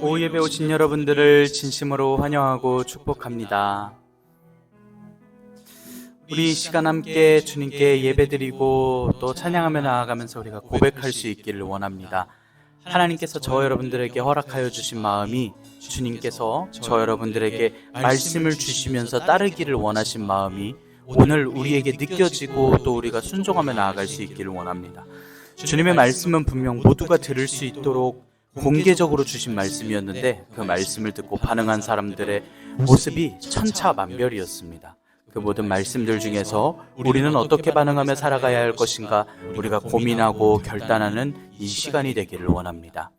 오후 예배 오신 여러분들을 진심으로 환영하고 축복합니다. 우리 이 시간 함께 주님께 예배드리고 또 찬양하며 나아가면서 우리가 고백할 수 있기를 원합니다. 하나님께서 저 여러분들에게 허락하여 주신 마음이 주님께서 저 여러분들에게 말씀을 주시면서 따르기를 원하신 마음이 오늘 우리에게 느껴지고 또 우리가 순종하며 나아갈 수 있기를 원합니다. 주님의 말씀은 분명 모두가 들을 수 있도록 공개적으로 주신 말씀이었는데 그 말씀을 듣고 반응한 사람들의 모습이 천차만별이었습니다. 그 모든 말씀들 중에서 우리는 어떻게 반응하며 살아가야 할 것인가 우리가 고민하고 결단하는 이 시간이 되기를 원합니다.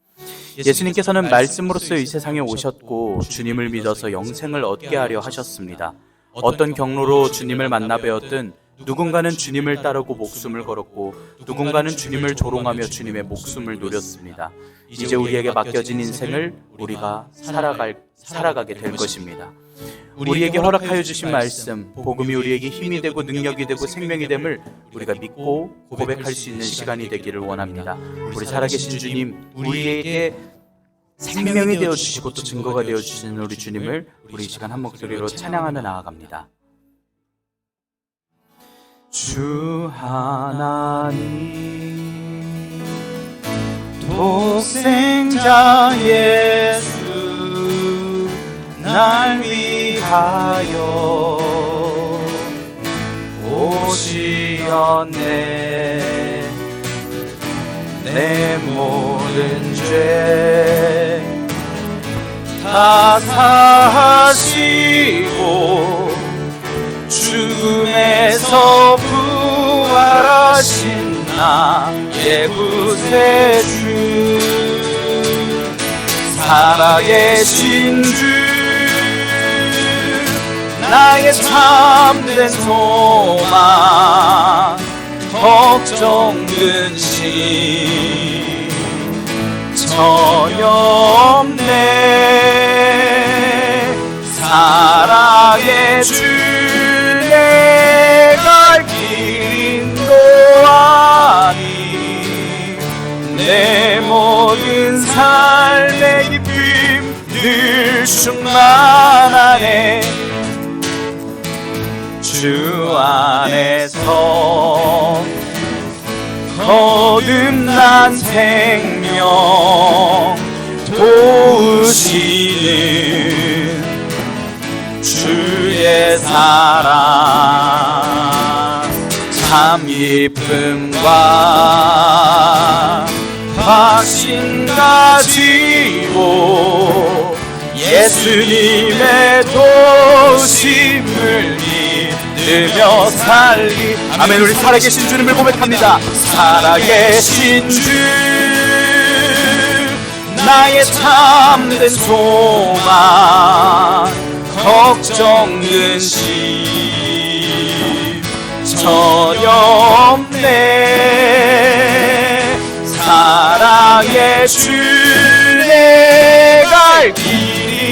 예수님께서는 말씀으로써 이 세상에 오셨고 주님을 믿어서 영생을 얻게 하려 하셨습니다. 어떤 경로로 주님을 만나 뵈었든 누군가는 주님을 따르고 목숨을 걸었고 누군가는 주님을 조롱하며 주님의 목숨을 노렸습니다. 이제 우리에게 맡겨진 인생을 우리가 살아가게 될 것입니다. 우리에게 허락하여 주신 말씀, 복음이 우리에게 힘이 되고 능력이 되고 생명이 됨을 우리가 믿고 고백할 수 있는 시간이 되기를 원합니다. 우리 살아계신 주님, 우리에게 생명이 되어주시고 또 증거가 되어주시는 우리 주님을 우리 이 시간 한 목소리로 찬양하며 나아갑니다. 주 하나님 독생자 예수 날 위하여 오시었네. 내 모든 죄 다 사하시고 죽음에서 부활하신 나의 구세주 살아계신 주 나의 참된 소망 걱정 근심 전혀 없네 사랑의 주 내 갈 길 인도하니 내 모든 삶의 기쁨 늘 충만하네 주 안에서 거듭난 생명 도우시는 주의 사랑 참 기쁨과 확신 가지고 예수님의 도심을 믿으며 살리 아멘. 우리 살아계신 주님을 고백합니다. 살아계신 주 나의 참된 소망 걱정 근심 전혀 없네 사랑의 주 내 갈 길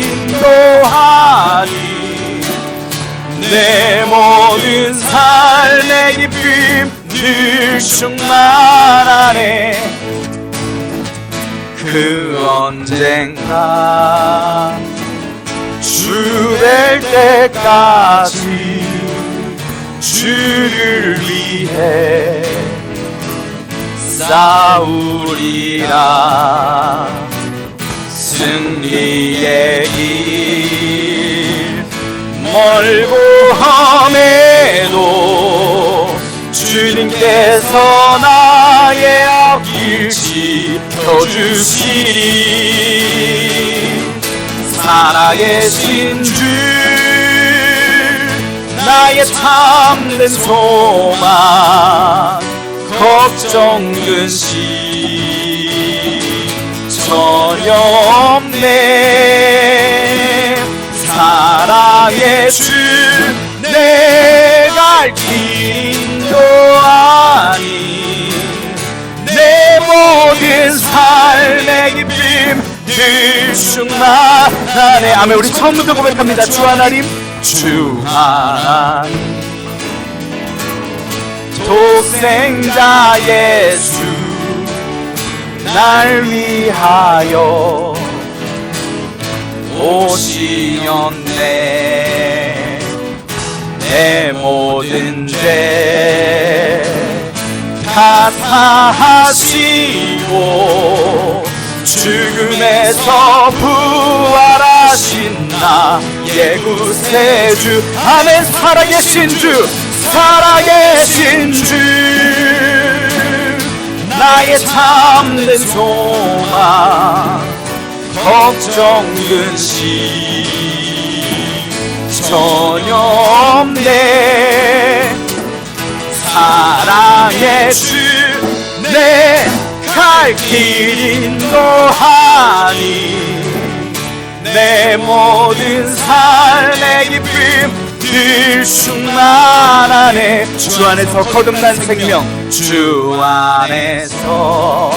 인도하니 내 모든 삶의 기쁨 늘 충만하네 그 언젠가 주 뵐 때까지 주를 위해 싸우리라 승리의 길 멀고 험해도 주님께서 나의 앞길 지켜주시리 살아계신 주 나의 참된 소망 걱정 근심 전혀 없네 사랑의 주 내 갈 길 인도하니 내 모든 삶의 기쁨 늘 충만하네 아멘. 우리 처음부터 고백합니다. 주 하나님 주 하나님 독생자 예수 날 위하여 오시었네 내 모든 죄 다 사하시고 죽음에서 부활하신 나의 구세주 아멘. 살아계신 주 살아계신 주 나의 참된 소망 걱정 근심 전혀 없네 사랑의 주 내 갈 길 인도하니 내 모든 삶의 기쁨 늘 충만하네 주 안에서 거듭난 생명 주 안에서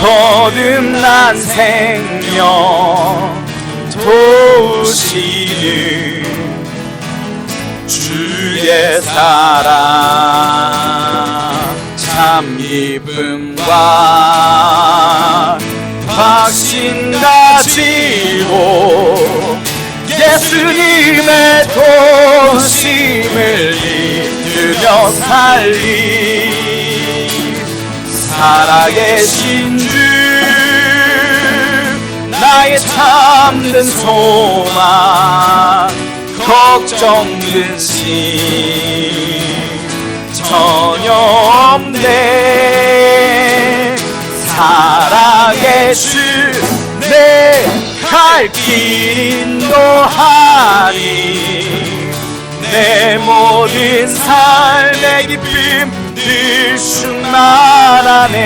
거듭난 생명 도우시는 주의 사랑 참 기쁨과 확신 가지고 예수님의 도심을 믿으며 살리 살아계신 주 나의 참된 소망 걱정 근심 전혀 없네. 사랑의 주 내 갈 길 인도하니 내 모든 삶의 기쁨 늘 충만하네.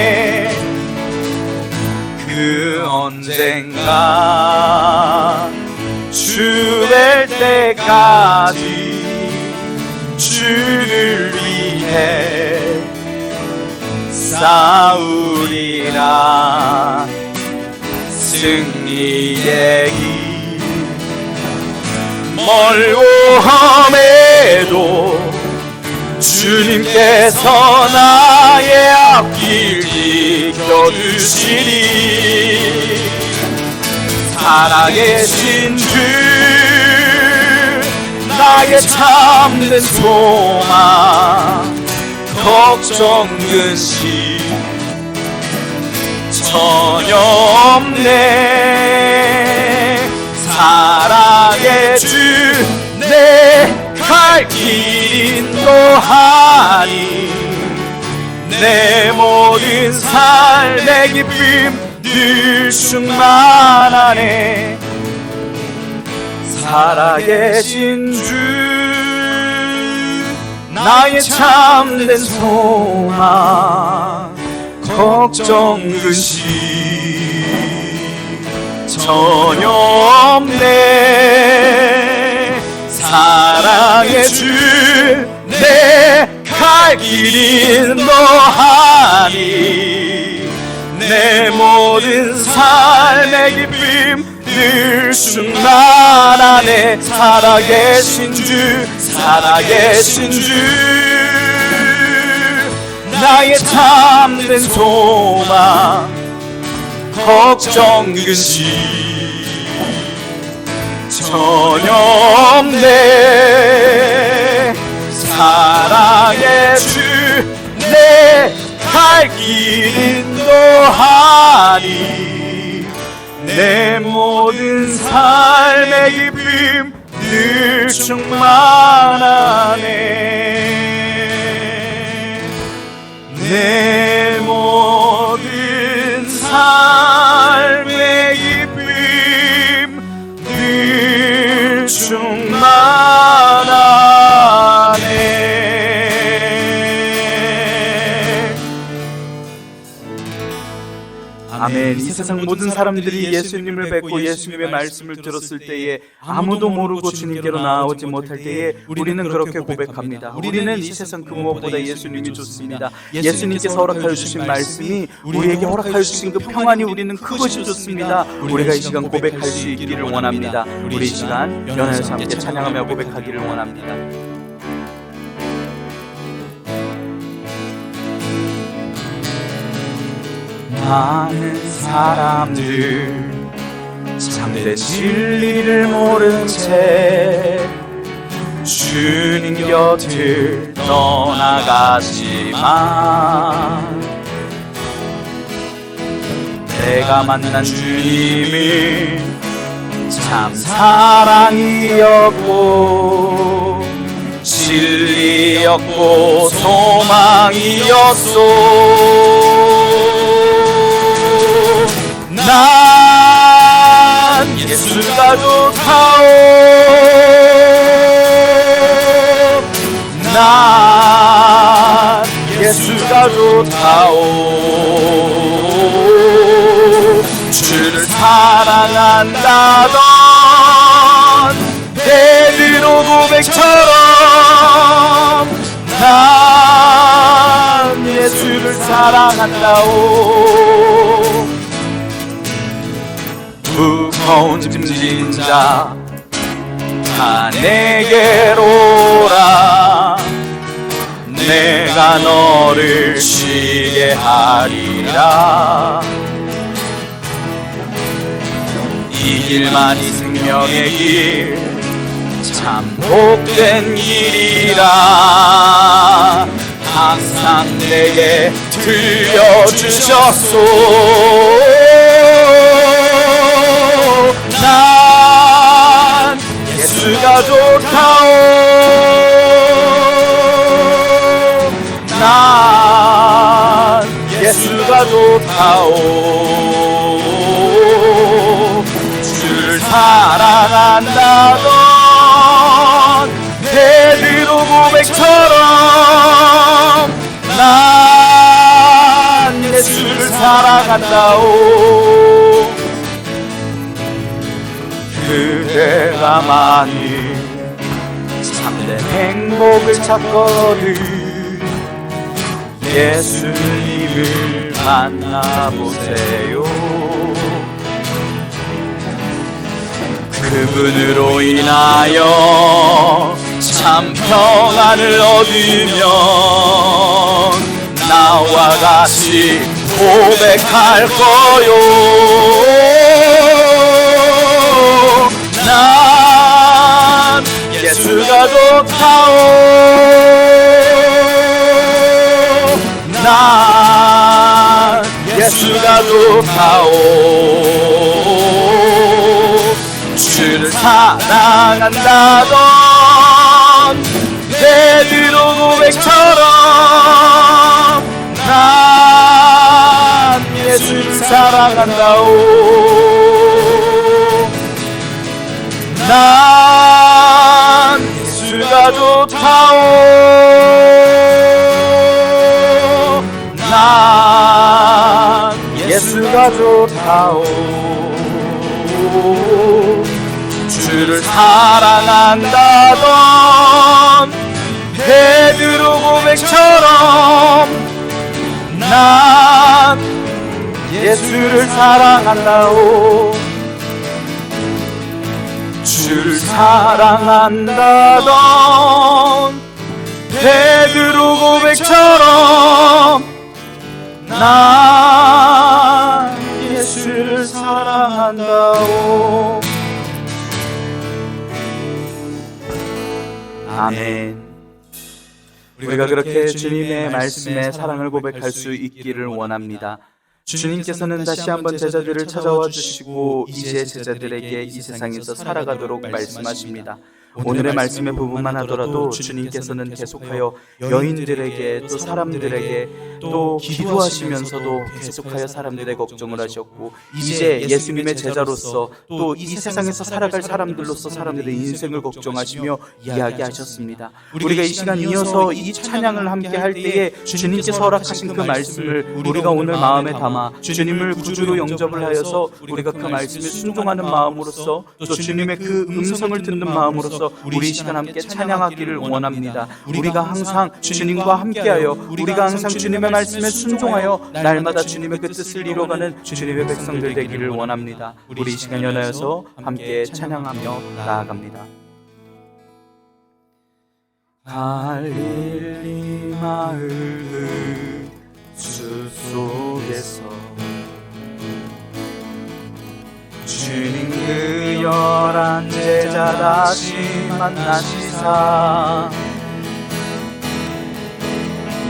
그 언젠가 주 뵐 때까지 주를 위해 싸우리라. 승리의 길 멀고 험해도 주님께서 나의 앞길 지켜주시리. 살아계신 주 나의 참된 소망 걱정 근심 전혀 없네. 사랑의 주 내 갈 길 인도하니 내 모든 삶의 기쁨 늘 충만하네. 살아계신 주 나의 참된 소망 걱정 근심 전혀 없네. 사랑의 주 내 갈 길 인도하니 내 모든 삶의 기쁨 늘 충만하네. 살아계신 주 살아계신 주 나의 참된 소망 걱정 근심 전혀 없네. 사랑의 주 내 갈 길 인도하니 내 모든 삶의 기쁨 늘 충만하네. 내 모든 삶의 기쁨 늘 충만하네. 아멘. 이 세상 모든 사람들이 예수님을 뵙고 예수님의 말씀을 들었을 때에 아무도 모르고 주님께로 나아오지 못할 때에 우리는 그렇게 고백합니다. 우리는 이 세상 그 무엇보다 예수님이 좋습니다. 예수님께서 허락하여 주신 말씀이 우리에게 허락하여 주신 그 평안이 우리는 그것이 좋습니다. 우리가 이 시간 고백할 수 있기를 원합니다. 우리 이 시간 연하여서 함께 찬양하며 고백하기를 원합니다. 많은 사람들 참된 진리를 모른 채 주님 곁을 떠나가지만 내가 만난 주님은 참 사랑이었고 진리였고 소망이었소. 난 예수가 좋다오. 난 예수가 좋다오. 주를 사랑한다던 베드로 고백처럼 난 예수를 사랑한다오. 무거운 짐진 자 다 내게로 오라. 내가 너를 쉬게 하리라. 이 길만이 생명의 길 참 복된 길이라 항상 내게 들려주셨소. 난 예수가 좋다오. 주를 사랑한다던 베드로 고백처럼 난 예수를 사랑한다오. 그대가 만일 참된 행복을 찾거든 예수님을 만나보세요. 그분으로 인하여 참 평안을 얻으면 나와 같이 고백할 거요. 난 예수가 좋다오. 난 예수가 좋다오. 주를 사랑한다던 베드로 고백처럼 난 예수를 사랑한다오. 난 예수가 좋다오. 난 예수가 좋다오. 주를 사랑한다던 베드로 고백처럼 난 예수를 사랑한다오. 주를 사랑한다던 베드로 고백처럼 난 예수를 사랑한다오. 아멘. 우리가 그렇게 주님의 말씀에 사랑을 고백할 수 있기를 원합니다. 주님께서는 다시 한번 제자들을 찾아와 주시고 이제 제자들에게 이 세상에서 살아가도록 말씀하십니다. 오늘의 말씀의 부분만 하더라도 주님께서는 계속하여 여인들에게 또 사람들에게 또 기도하시면서도 계속하여 사람들의 걱정을 하셨고 이제 예수님의 제자로서 또 이 세상에서 살아갈 사람들로서 사람들의 인생을 걱정하시며 이야기하셨습니다. 우리가 이 시간 이어서 이 찬양을 함께 할 때에 주님께서 허락하신 그 말씀을 우리가 오늘 마음에 담아 주님을 구주로 영접을 하여서 우리가 그 말씀에 순종하는 마음으로써 또 주님의 그 음성을 듣는 마음으로서 우리 이 시간 함께 찬양하기를 원합니다. 우리가 항상 주님과 함께하여 우리가 항상 주님의 말씀에 순종하여 날마다 주님의 그 뜻을 이루어가는 주님의 백성들 되기를 원합니다. 우리 이 시간 연하여서 함께 찬양하며 나아갑니다. 갈릴리 마을 숲속에서 주님 그 열한 제자 다시 만나시사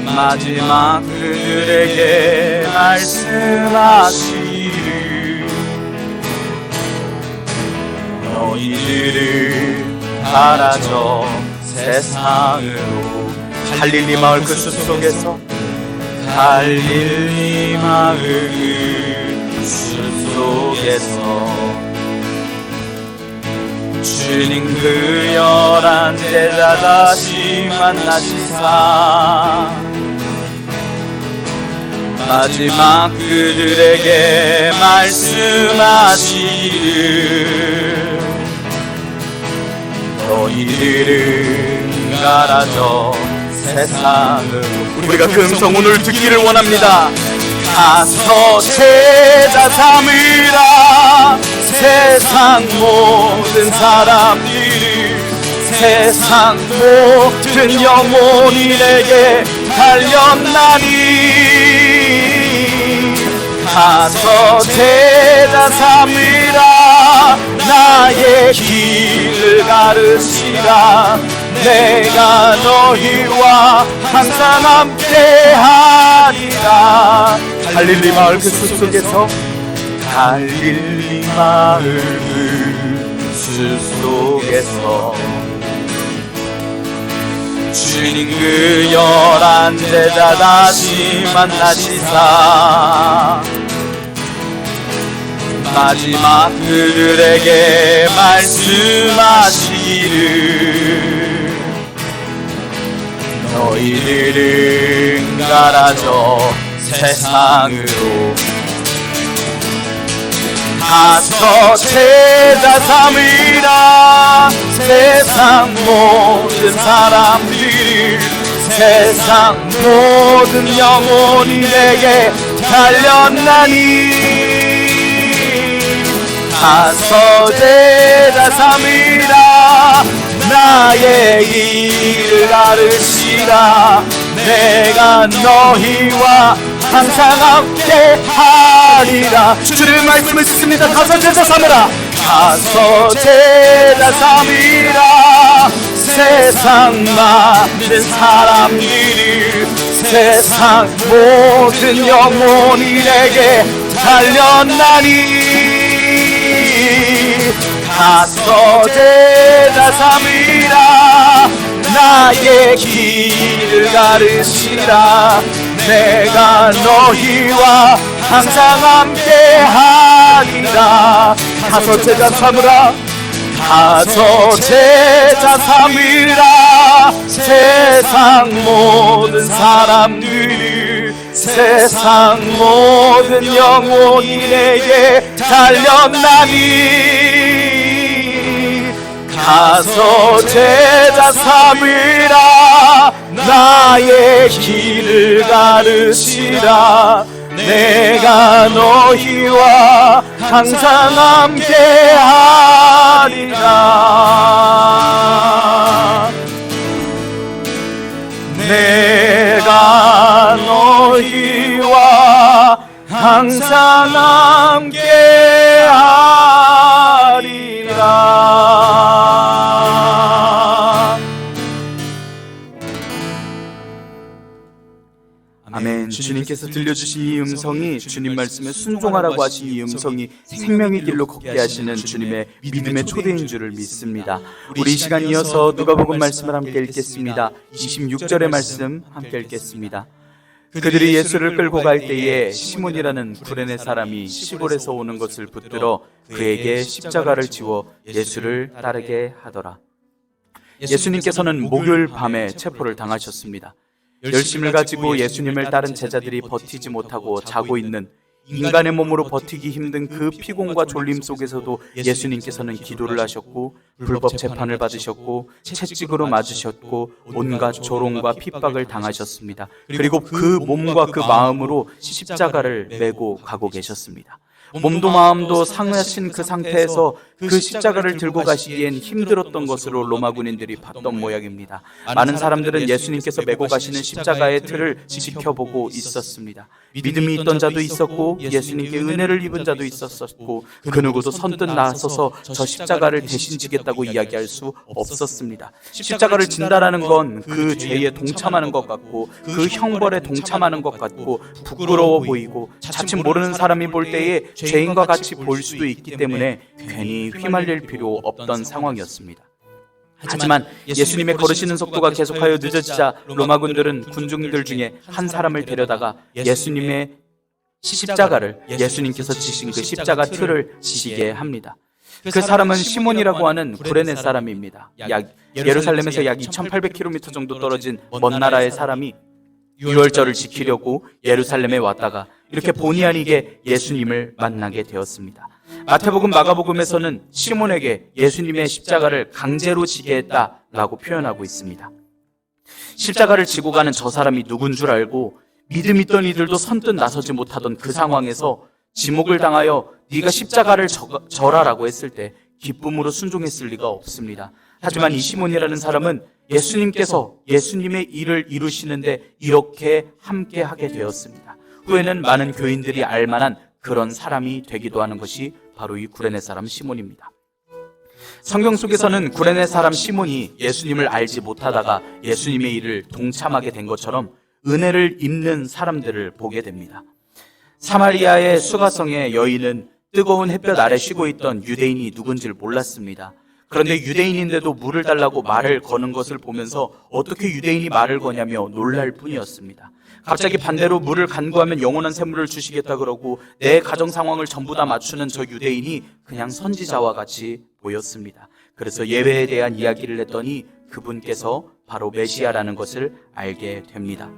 마지막 그들에게 말씀하시기를 너희들을 사라져 세상으로 갈릴리 마을 그 숲속에서 갈릴리 마을 숲속에서 주님 그 열한 제자 다시 만나시사 마지막 그들에게 말씀하시기를 너희들은 가라져 세상으로 우리가 그 음성 오늘 듣기를 원합니다. 가서 제자 삼으라 세상 모든 사람들을 세상 모든 영혼이 내게 달렸나니 가서 제자 삼으라 나의 길을 가르치라 내가 너희와 항상 함께하리라. 갈릴리 마을 그 숲속에서 갈릴리 마을 그 숲속에서 주님 그 열한 제자 다시 만나시사 마지막 그들에게 말씀하시기를 너희들은 가라져 세상으로 가서 제자 삼으라. 세상 모든 사람들, 세상 모든 영혼이 내게 달렸나니 가서 제자 삼으라. 나의 길을 가르치라. 내가 너희와 항상 함께 하리라. 주의 말씀을 듣습니다. 가서 제자 삼으라. 가서 제자 삼으라. 세상 많은 사람들이, 세상 모든 영혼이 내게 달렸나니 가서 제자 삼으라. 나의 길을 가르치라. 내가 너희와 항상 함께 하리라. 가서 제자 삼으라. 가서 제자 삼으라. 세상 모든 사람들, 세상 모든 영혼이 내게 달렸나니 가서 제자 삼으라. 나의 길을 가르치라. 내가 너희와 항상 함께 하리라. 내가 너희와 항상 함께 하리라. 아멘. 주님께서 들려주신 이 음성이, 주님 말씀에 순종하라고 하신 이 음성이 생명의 길로 걷게 하시는 주님의 믿음의 초대인 줄을 믿습니다. 우리 이 시간 이어서 누가복음 말씀을 함께 읽겠습니다. 26절의 말씀 함께 읽겠습니다. 그들이 예수를 끌고 갈 때에 시몬이라는 구레네 사람이 시골에서 오는 것을 붙들어 그에게 십자가를 지워 예수를 따르게 하더라. 예수님께서는 목요일 밤에 체포를 당하셨습니다. 열심을 가지고 예수님을 따른 제자들이 버티지 못하고 자고 있는, 인간의 몸으로 버티기 힘든 그 피곤과 졸림 속에서도 예수님께서는 기도를 하셨고 불법 재판을 받으셨고 채찍으로 맞으셨고 온갖 조롱과 핍박을 당하셨습니다. 그리고 그 몸과 그 마음으로 십자가를 메고 가고 계셨습니다. 몸도 마음도 상하신 그 상태에서 그 십자가를 들고 가시기엔 힘들었던 것으로 로마 군인들이 봤던 모양입니다. 많은 사람들은 예수님께서 메고 가시는 십자가의 틀을 지켜보고 있었습니다. 믿음이 있던 자도 있었고 예수님께 은혜를 입은 자도 있었고 그 누구도 선뜻 나서서 저 십자가를 대신 지겠다고 이야기할 수 없었습니다. 십자가를 진다라는 건 그 죄에 동참하는 것 같고 그 형벌에 동참하는 것 같고 부끄러워 보이고 자칫 모르는 사람이 볼 때에 죄인과 같이 보일 수도 있기 때문에 괜히 휘말릴 필요 없던 상황이었습니다. 하지만 예수님의 걸으시는 속도가 계속하여 늦어지자 로마군들은 군중들 중에 한 사람을 데려다가 예수님의 십자가를, 예수님께서 지신 그 십자가 틀을 지게 합니다. 그 사람은 시몬이라고 하는 구레네 사람입니다. 예루살렘에서 약 2800km 정도 떨어진 먼 나라의 사람이 유월절을 지키려고 예루살렘에 왔다가 이렇게 본의 아니게 예수님을 만나게 되었습니다. 마태복음, 마가복음에서는 시몬에게 예수님의 십자가를 강제로 지게 했다라고 표현하고 있습니다. 십자가를 지고 가는 저 사람이 누군 줄 알고 믿음 있던 이들도 선뜻 나서지 못하던 그 상황에서 지목을 당하여 네가 십자가를 져라라고 했을 때 기쁨으로 순종했을 리가 없습니다. 하지만 이 시몬이라는 사람은 예수님께서 예수님의 일을 이루시는데 이렇게 함께하게 되었습니다. 후에는 많은 교인들이 알만한 그런 사람이 되기도 하는 것이 바로 이 구레네 사람 시몬입니다. 성경 속에서는 구레네 사람 시몬이 예수님을 알지 못하다가 예수님의 일을 동참하게 된 것처럼 은혜를 입는 사람들을 보게 됩니다. 사마리아의 수가성의 여인은 뜨거운 햇볕 아래 쉬고 있던 유대인이 누군지를 몰랐습니다. 그런데 유대인인데도 물을 달라고 말을 거는 것을 보면서 어떻게 유대인이 말을 거냐며 놀랄 뿐이었습니다. 갑자기 반대로 물을 간구하면 영원한 샘물을 주시겠다 그러고 내 가정 상황을 전부 다 맞추는 저 유대인이 그냥 선지자와 같이 보였습니다. 그래서 예배에 대한 이야기를 했더니 그분께서 바로 메시아라는 것을 알게 됩니다.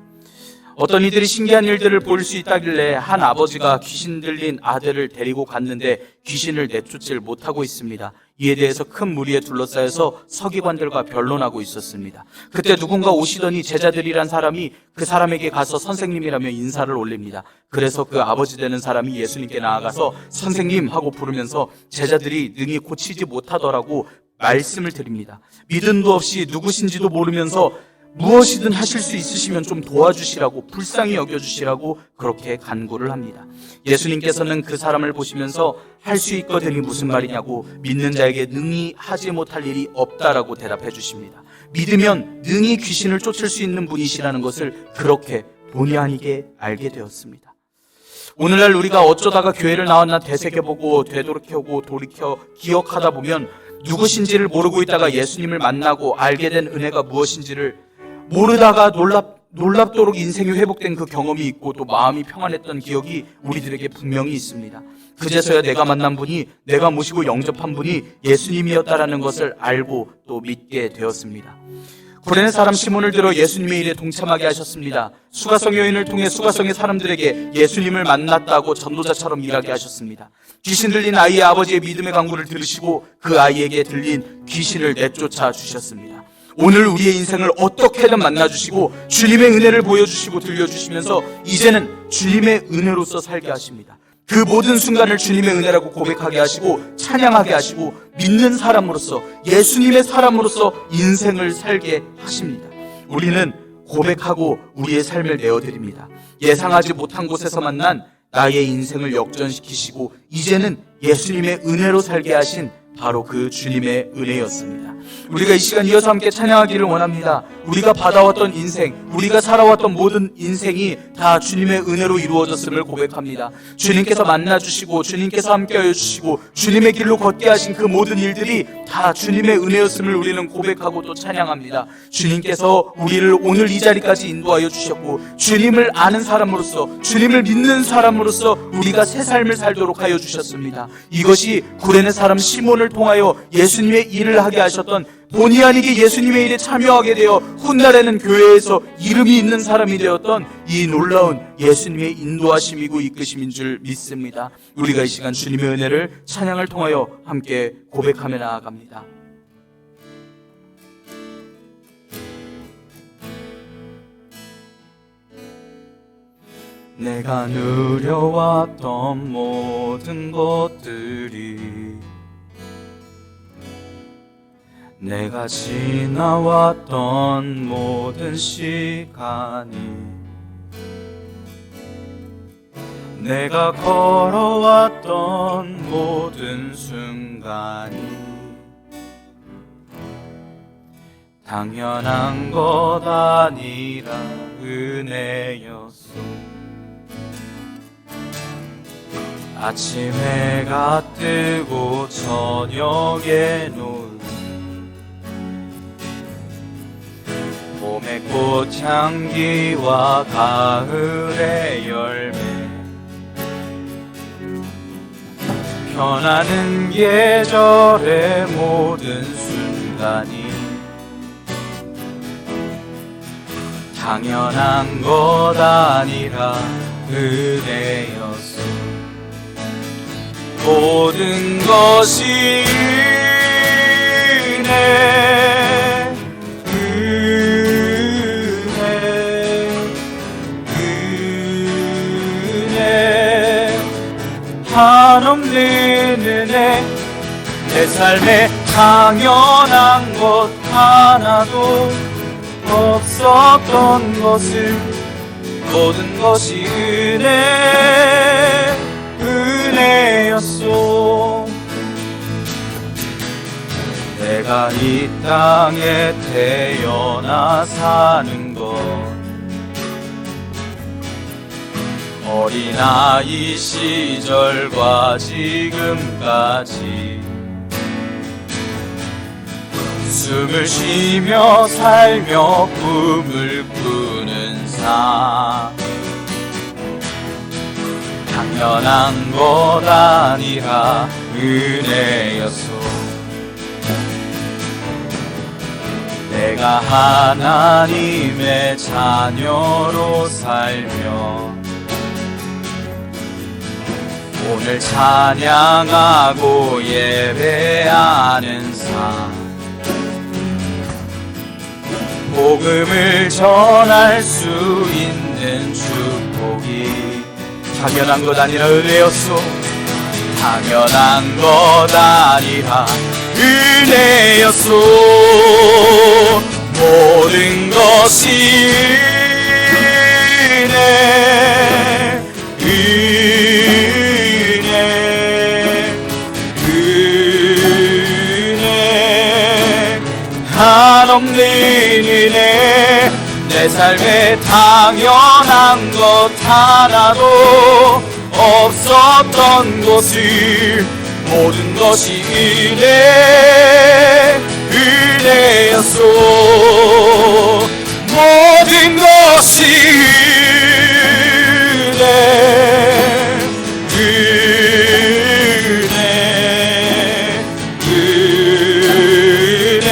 어떤 이들이 신기한 일들을 볼 수 있다길래 한 아버지가 귀신 들린 아들을 데리고 갔는데 귀신을 내쫓질 못하고 있습니다. 이에 대해서 큰 무리에 둘러싸여서 서기관들과 변론하고 있었습니다. 그때 누군가 오시더니 제자들이란 사람이 그 사람에게 가서 선생님이라며 인사를 올립니다. 그래서 그 아버지 되는 사람이 예수님께 나아가서 선생님 하고 부르면서 제자들이 능히 고치지 못하더라고 말씀을 드립니다. 믿음도 없이 누구신지도 모르면서 무엇이든 하실 수 있으시면 좀 도와주시라고, 불쌍히 여겨주시라고 그렇게 간구를 합니다. 예수님께서는 그 사람을 보시면서 할 수 있거든이 무슨 말이냐고, 믿는 자에게 능히 하지 못할 일이 없다라고 대답해 주십니다. 믿으면 능히 귀신을 쫓을 수 있는 분이시라는 것을 그렇게 본의 아니게 알게 되었습니다. 오늘날 우리가 어쩌다가 교회를 나왔나 되새겨보고 되돌이켜보고 돌이켜 기억하다 보면 누구신지를 모르고 있다가 예수님을 만나고 알게 된 은혜가 무엇인지를 모르다가 놀랍도록 인생이 회복된 그 경험이 있고 또 마음이 평안했던 기억이 우리들에게 분명히 있습니다. 그제서야 내가 만난 분이, 내가 모시고 영접한 분이 예수님이었다라는 것을 알고 또 믿게 되었습니다. 구레네 사람 시몬을 들어 예수님의 일에 동참하게 하셨습니다. 수가성 여인을 통해 수가성의 사람들에게 예수님을 만났다고 전도자처럼 일하게 하셨습니다. 귀신 들린 아이의 아버지의 믿음의 강구를 들으시고 그 아이에게 들린 귀신을 내쫓아 주셨습니다. 오늘 우리의 인생을 어떻게든 만나주시고 주님의 은혜를 보여주시고 들려주시면서 이제는 주님의 은혜로서 살게 하십니다. 그 모든 순간을 주님의 은혜라고 고백하게 하시고 찬양하게 하시고 믿는 사람으로서, 예수님의 사람으로서 인생을 살게 하십니다. 우리는 고백하고 우리의 삶을 내어드립니다. 예상하지 못한 곳에서 만난 나의 인생을 역전시키시고 이제는 예수님의 은혜로 살게 하신 바로 그 주님의 은혜였습니다. 우리가 이 시간 이어서 함께 찬양하기를 원합니다. 우리가 받아왔던 인생, 우리가 살아왔던 모든 인생이 다 주님의 은혜로 이루어졌음을 고백합니다. 주님께서 만나주시고 주님께서 함께하여 주시고 주님의 길로 걷게 하신 그 모든 일들이 다 주님의 은혜였음을 우리는 고백하고 또 찬양합니다. 주님께서 우리를 오늘 이 자리까지 인도하여 주셨고 주님을 아는 사람으로서, 주님을 믿는 사람으로서 우리가 새 삶을 살도록 하여 주셨습니다. 이것이 구레네 사람 시몬을 통하여 예수님의 일을 하게 하셨던, 본의 아니게 예수님의 일에 참여하게 되어 훗날에는 교회에서 이름이 있는 사람이 되었던 이 놀라운 예수님의 인도하심이고 이끄심인 줄 믿습니다. 우리가 이 시간 주님의 은혜를 찬양을 통하여 함께 고백하며 나아갑니다. 내가 누려왔던 모든 것들이, 내가 지나왔던 모든 시간이, 내가 걸어왔던 모든 순간이 당연한 것 아니라 은혜였소. 아침 해가 뜨고 저녁에 노을, 봄의 꽃향기와 가을의 열매, 변하는 계절의 모든 순간이 당연한 것 아니라 은혜였소. 모든 것이 은혜, 은혜, 한없는 은혜. 내 삶에 당연한 것 하나도 없었던 것을, 모든 것이 은혜, 은혜였소. 내가 이 땅에 태어나 사는 것, 어린아이 시절과 지금까지 숨을 쉬며 살며 꿈을 꾸는 삶, 사 당연한 것 아니라 은혜였소. 내가 하나님의 자녀로 살며 오늘 찬양하고 예배하는 삶, 복음을 전할 수 있는 축복이 당연한 것 아니라 은혜였소. 당연한 것 아니라 은혜였소. 모든 것이 은혜, 은혜, 한없는 은혜. 내 삶에 당연한 것 하나도 없었던 것을 모든 것이 은혜, 은혜였소. 모든 것이 은혜, 은혜, 은혜,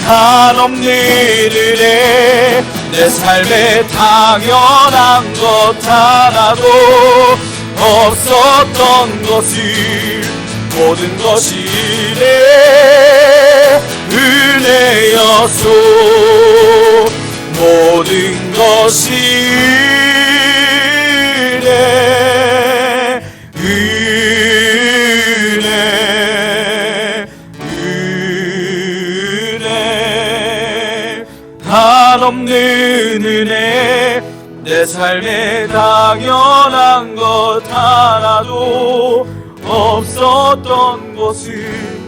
한없는 은혜. 내 삶에 당연한 것 하나도 없었던 것을 모든 것이 은혜, 은혜였소. 모든 것이 은혜, 은혜, 은혜, 한없는 은혜. 내 삶에 당연한 것 하나도 없었던 것을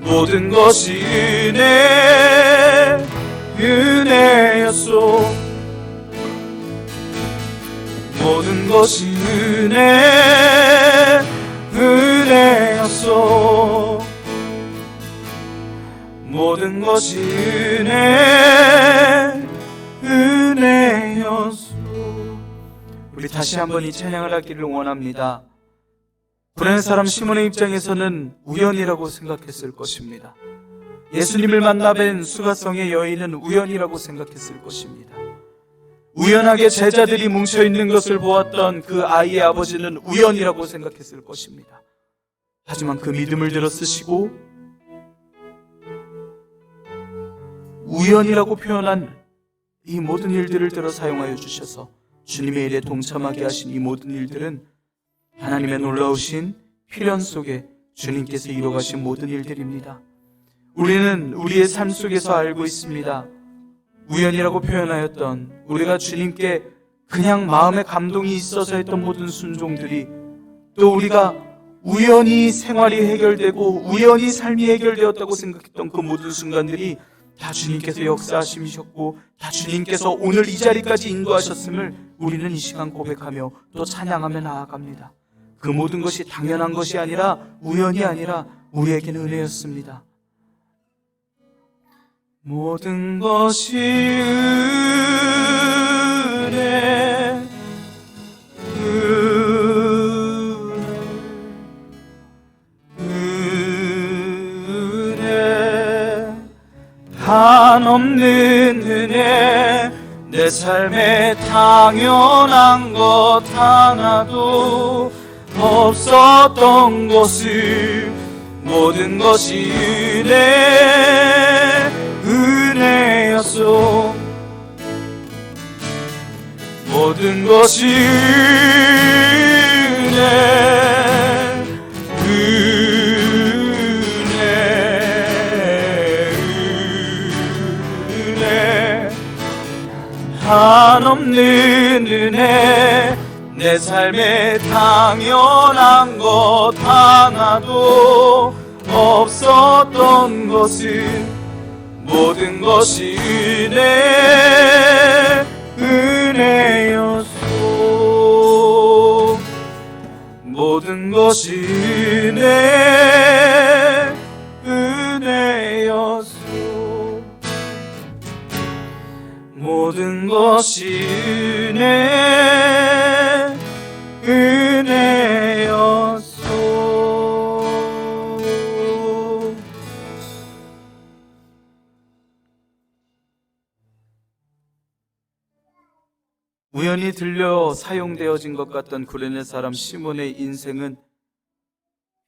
모든 것이 은혜, 은혜였소. 모든 것이 은혜, 은혜였소. 모든 것이 은혜, 은혜였소. 우리 다시 한번 이 찬양을 하기를 원합니다. 불행한 사람 시몬의 입장에서는 우연이라고 생각했을 것입니다. 예수님을 만나 뵌 수가성의 여인은 우연이라고 생각했을 것입니다. 우연하게 제자들이 뭉쳐있는 것을 보았던 그 아이의 아버지는 우연이라고 생각했을 것입니다. 하지만 그 믿음을 들어 쓰시고 우연이라고 표현한 이 모든 일들을 들어 사용하여 주셔서 주님의 일에 동참하게 하신 이 모든 일들은 하나님의 놀라우신 필연 속에 주님께서 이루어가신 모든 일들입니다. 우리는 우리의 삶 속에서 알고 있습니다. 우연이라고 표현하였던, 우리가 주님께 그냥 마음에 감동이 있어서 했던 모든 순종들이, 또 우리가 우연히 생활이 해결되고 우연히 삶이 해결되었다고 생각했던 그 모든 순간들이 다 주님께서 역사하심이셨고 다 주님께서 오늘 이 자리까지 인도하셨음을 우리는 이 시간 고백하며 또 찬양하며 나아갑니다. 그 모든 것이 당연한 것이 아니라, 우연이 아니라 우리에게는 은혜였습니다. 모든 것이 은혜, 은혜, 한없는 은혜. 내 삶에 당연한 것 하나도 없었던 것을 모든 것이 은혜, 은혜였소. 모든 것이 은혜, 은혜, 은혜, 한없는 은혜. 내 삶에 당연한 것 하나도 없었던 것은 모든 것이 은혜, 은혜였소. 모든 것이 은혜, 은혜였소. 모든 것이 것이 은혜였소. 우연히 들려 사용되어진 것 같던 구레네 사람 시몬의 인생은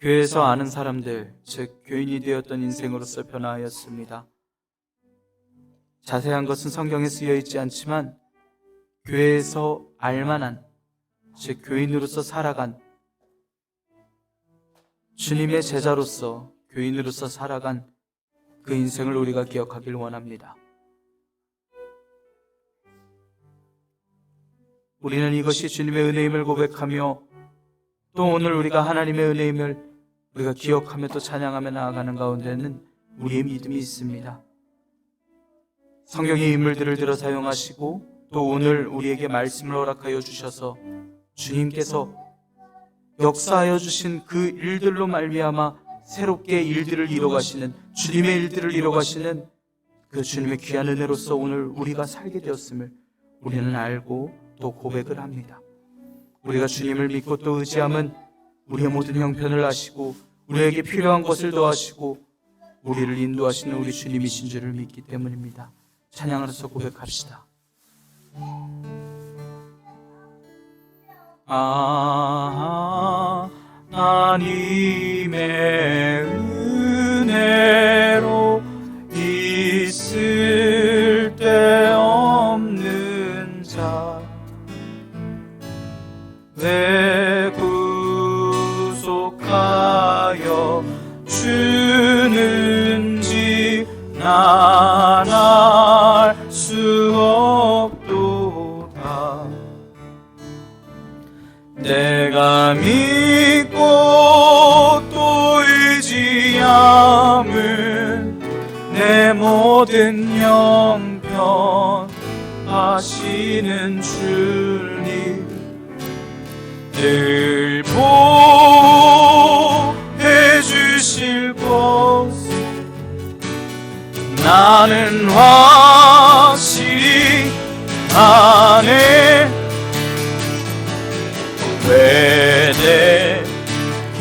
교회에서 아는 사람들, 즉 교인이 되었던 인생으로서 변화하였습니다. 자세한 것은 성경에 쓰여 있지 않지만 교회에서 알만한, 즉 교인으로서 살아간, 주님의 제자로서 교인으로서 살아간 그 인생을 우리가 기억하길 원합니다. 우리는 이것이 주님의 은혜임을 고백하며 또 오늘 우리가 하나님의 은혜임을 우리가 기억하며 또 찬양하며 나아가는 가운데는 우리의 믿음이 있습니다. 성경의 인물들을 들어 사용하시고 또 오늘 우리에게 말씀을 허락하여 주셔서 주님께서 역사하여 주신 그 일들로 말미암아 새롭게 일들을 이뤄가시는, 주님의 일들을 이뤄가시는 그 주님의 귀한 은혜로서 오늘 우리가 살게 되었음을 우리는 알고 또 고백을 합니다. 우리가 주님을 믿고 또 의지함은 우리의 모든 형편을 아시고 우리에게 필요한 것을 더하시고 우리를 인도하시는 우리 주님이신 줄을 믿기 때문입니다. 찬양으로서 고백합시다. 하나님의 은혜로 있을 데 없는 자, 왜 구속하여 주는지 난 알 수 없도다. 내가 믿고 또 의지함은 내 모든 형편 하시는 주님 늘 보해 주실 것 나는 확실히 아네. 왜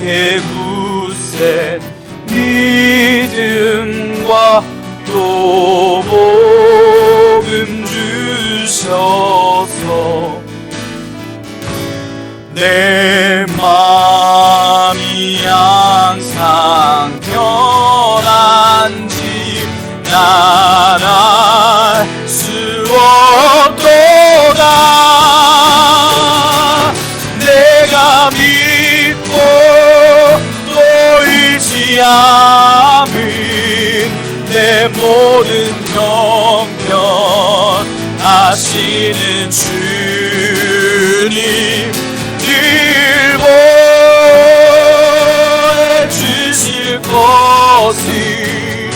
내게 굳센 믿음과 또 복음 주셔서 내 마음이 항상 편한지 난 알 수 없도다. 내가 믿고 또 의지함은 내 모든 형편 아시는 주님 늘 보여주실 것을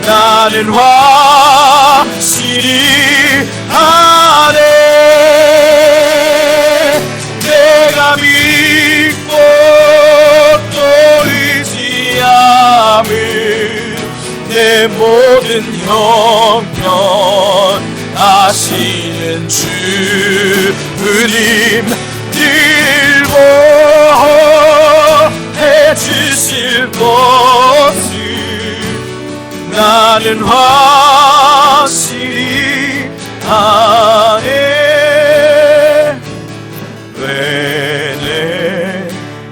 나는 확실히 아네. 내가 믿고 또 의지함은 내 모든 형편 아시는 주님 늘 보해 주실 것을 나는 확실히 아네. 왜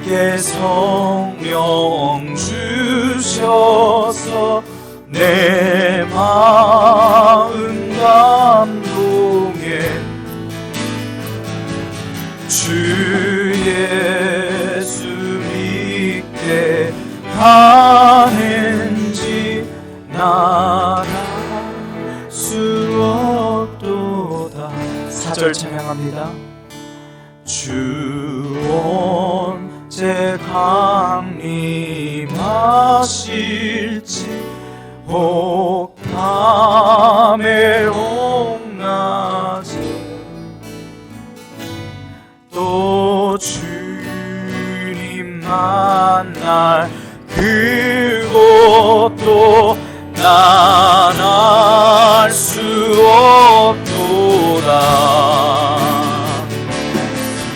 내게 성령 주셔서 내 마음 감동해 주 예수 믿게 하는지 난 알 수 없도다. 4절 찬양합니다. 주 언제 강림하실지 혹 밤의 홍낮에 또 주님 만날 그것도 난 알 수 없도다.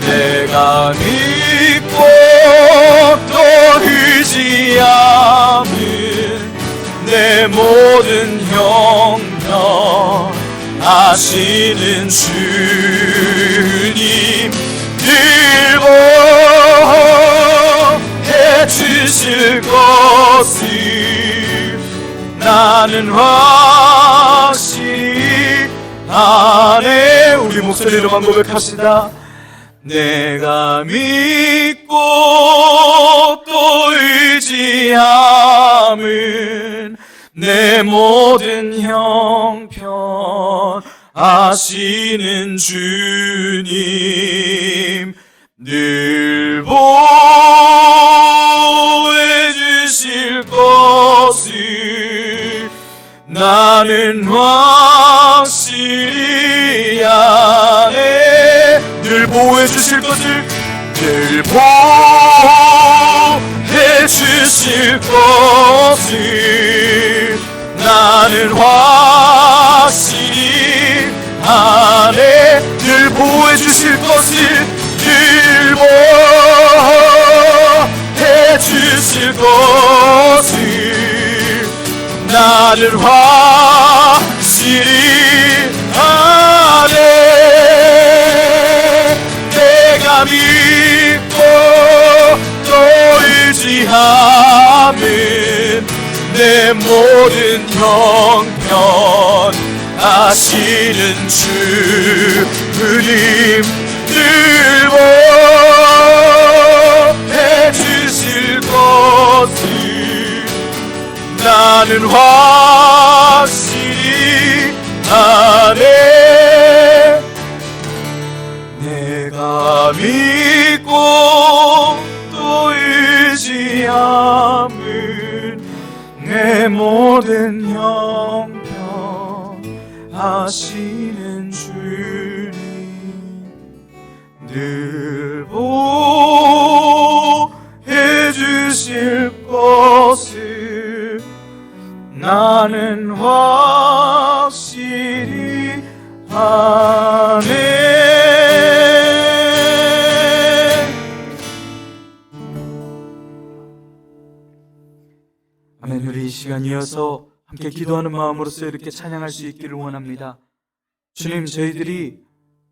내가 믿고 또 의지함은 내 모든 형편 아시는 주님 늘 보해 주실 것을 나는 확실히 아네. 우리 목소리로만 고백합시다. 내가 믿고 또 의지함은 내 모든 형편 아시는 주님 늘 보해 주실 것을 나는 확실히 아네. 늘 보호해 주실 것을 늘 보호해 주실 것을 나는 확실히 아네. 늘 보호해 주실 것을 늘 보호해 주실 것을 나는 확실히 아네. 내가 믿고 또 의지함은 내 모든 형편 아시는 주님 늘 보해 주실 것을 나는 확실히 아네. 내가 믿고 또 의지함은 내 모든 형편 아시는 주님 늘 보해 주실 것을 나는 확실히 아네. 아멘. 우리 이 시간 이어서 함께 기도하는 마음으로서 이렇게 찬양할 수 있기를 원합니다. 주님, 저희들이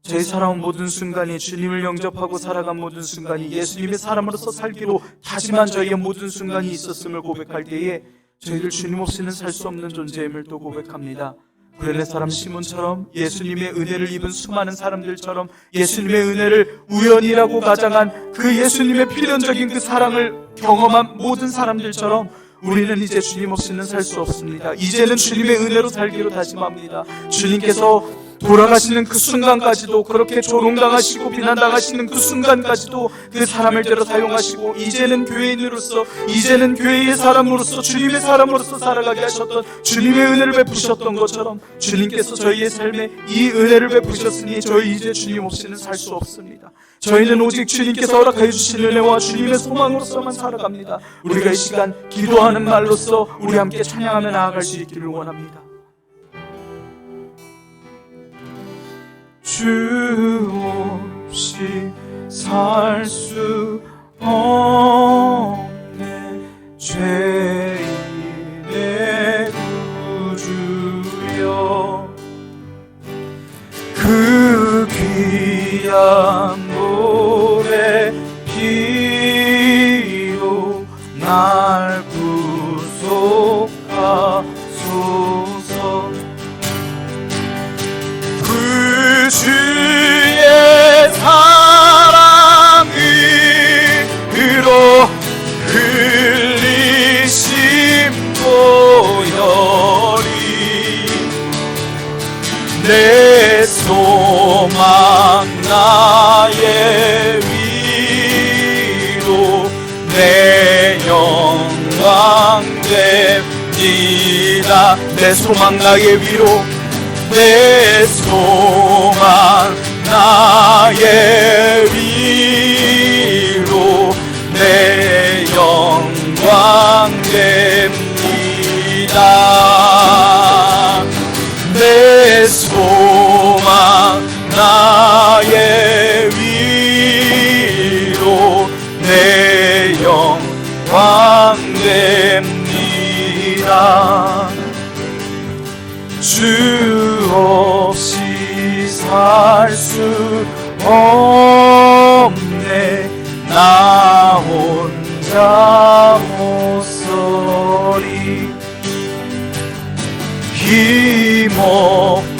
저희 살아온 모든 순간이 주님을 영접하고 살아간 모든 순간이 예수님의 사람으로서 살기로 다짐한 저희의 모든 순간이 있었음을 고백할 때에 저희들 주님 없이는 살 수 없는 존재임을 또 고백합니다. 구레네 사람 시몬처럼 예수님의 은혜를 입은 수많은 사람들처럼 예수님의 은혜를 우연이라고 가장한 그 예수님의 필연적인 그 사랑을 경험한 모든 사람들처럼 우리는 이제 주님 없이는 살 수 없습니다. 이제는 주님의 은혜로 살기로 다짐합니다. 주님께서 돌아가시는 그 순간까지도, 그렇게 조롱당하시고 비난당하시는 그 순간까지도 그 사람을 대로 사용하시고 이제는 교회인으로서, 이제는 교회의 사람으로서, 주님의 사람으로서 살아가게 하셨던 주님의 은혜를 베푸셨던 것처럼 주님께서 저희의 삶에 이 은혜를 베푸셨으니 저희 이제 주님 없이는 살 수 없습니다. 저희는 오직 주님께서 허락하여 주신 은혜와 주님의 소망으로서만 살아갑니다. 우리가 이 시간 기도하는 말로써 우리 함께 찬양하며 나아갈 수 있기를 원합니다. 주 없이 살 수 없네. 죄인의 구주여, 그 귀한 보배 피로 날 구속하소서. 그 주의 사랑으로 흘리신 보혈이 내 소망 나의 위로 내 영광 됩니다. 내 소망 나의 위로, 내 소망 나의 위로 내 영광 됩니다. 내 소망 주 없이 살 수 없네. 나 혼자 못 서리. 힘없고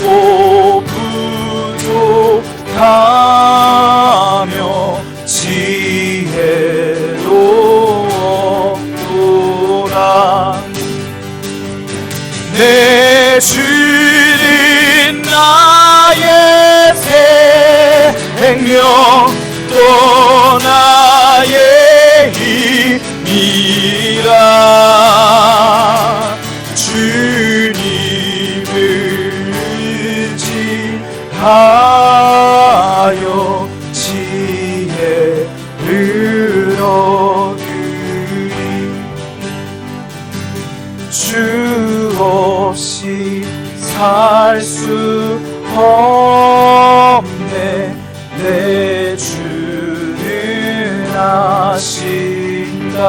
부족하며 지혜도 없도다. 내 주는 나의 생명 또 나의 힘이라. 주님을 의지하여 지혜를 얻으리. 주 없이 살 수 없네. 내 주는 아신다.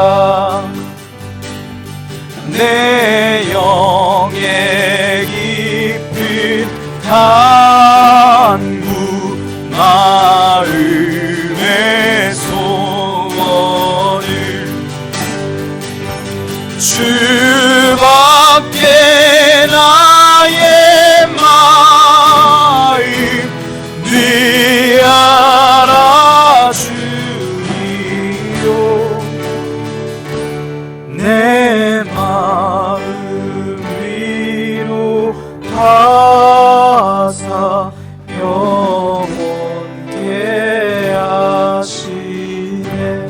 내 영의 깊은 간구 마음의 소원을 주밖에 나의 마음 네 알아주리요. 내 마음 위로 하사 영원케 하시네.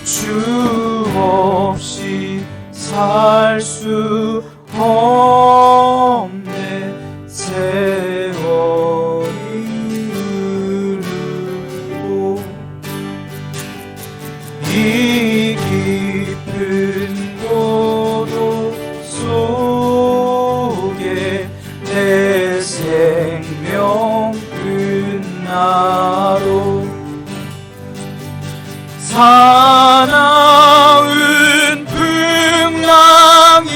주 없이 살 수 없네. 세월이 흐르고 이 깊은 고독 속에 내 생명 끝나도 사나운 풍랑일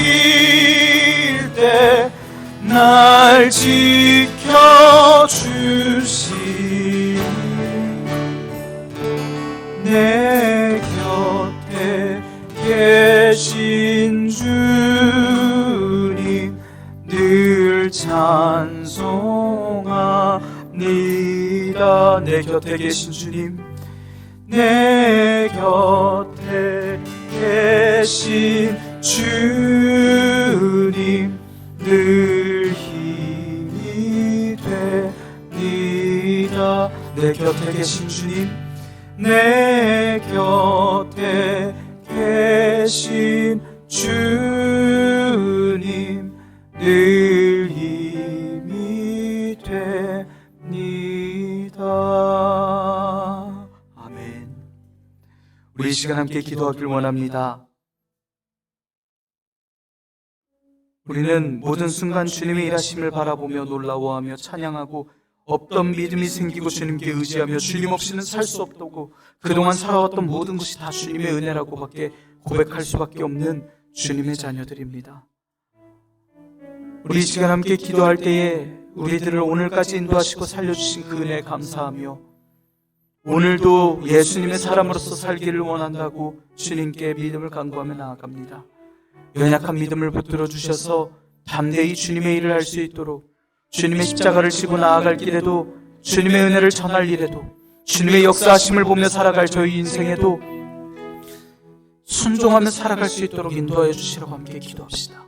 때 날 지켜주시니 내 곁에 계신 주님 늘 찬송합니다. 내 곁에 계신 주님, 내 곁에 계신 주님 늘 힘이 됩니다. 내 곁에 계신 주님, 내 곁에 계신 주님 늘 힘이 됩니다. 아멘. 우리 이 시간 함께 기도하길 원합니다. 우리는 모든 순간 주님의 일하심을 바라보며 놀라워하며 찬양하고 없던 믿음이 생기고 주님께 의지하며 주님 없이는 살 수 없다고 그동안 살아왔던 모든 것이 다 주님의 은혜라고 밖에 고백할 수밖에 없는 주님의 자녀들입니다. 우리 이 시간 함께 기도할 때에 우리들을 오늘까지 인도하시고 살려주신 그 은혜에 감사하며 오늘도 예수님의 사람으로서 살기를 원한다고 주님께 믿음을 간구하며 나아갑니다. 연약한 믿음을 붙들어 주셔서 담대히 주님의 일을 할 수 있도록 주님의 십자가를 지고 나아갈 길에도 주님의 은혜를 전할 일에도 주님의 역사하심을 보며 살아갈 저희 인생에도 순종하며 살아갈 수 있도록 인도하여 주시라고 함께 기도합시다.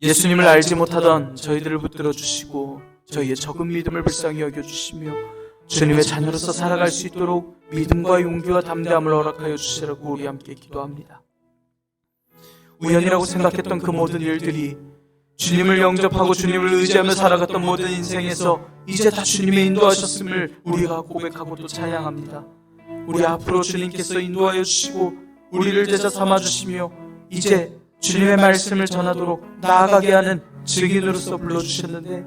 예수님을 알지 못하던 저희들을 붙들어 주시고 저희의 적은 믿음을 불쌍히 여겨주시며 주님의 자녀로서 살아갈 수 있도록 믿음과 용기와 담대함을 허락하여 주시라고 우리 함께 기도합니다. 우연이라고 생각했던 그 모든 일들이 주님을 영접하고 주님을 의지하며 살아갔던 모든 인생에서 이제 다 주님의 인도하셨음을 우리가 고백하고 또 찬양합니다. 우리 앞으로 주님께서 인도하여 주시고 우리를 제자 삼아주시며 이제 주님의 말씀을 전하도록 나아가게 하는 증인으로서 불러주셨는데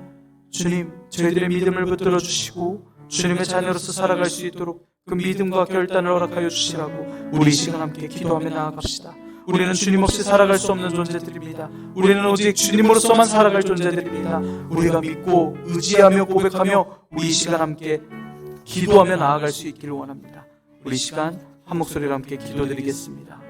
주님, 저희들의 믿음을 붙들어 주시고 주님의 자녀로서 살아갈 수 있도록 그 믿음과 결단을 허락하여 주시라고 우리 이 시간 함께 기도하며 나아갑시다. 우리는 주님 없이 살아갈 수 없는 존재들입니다. 우리는 오직 주님으로서만 살아갈 존재들입니다. 우리가 믿고 의지하며 고백하며 우리 이 시간 함께 기도하며 나아갈 수 있기를 원합니다. 우리 시간 한 목소리로 함께 기도드리겠습니다.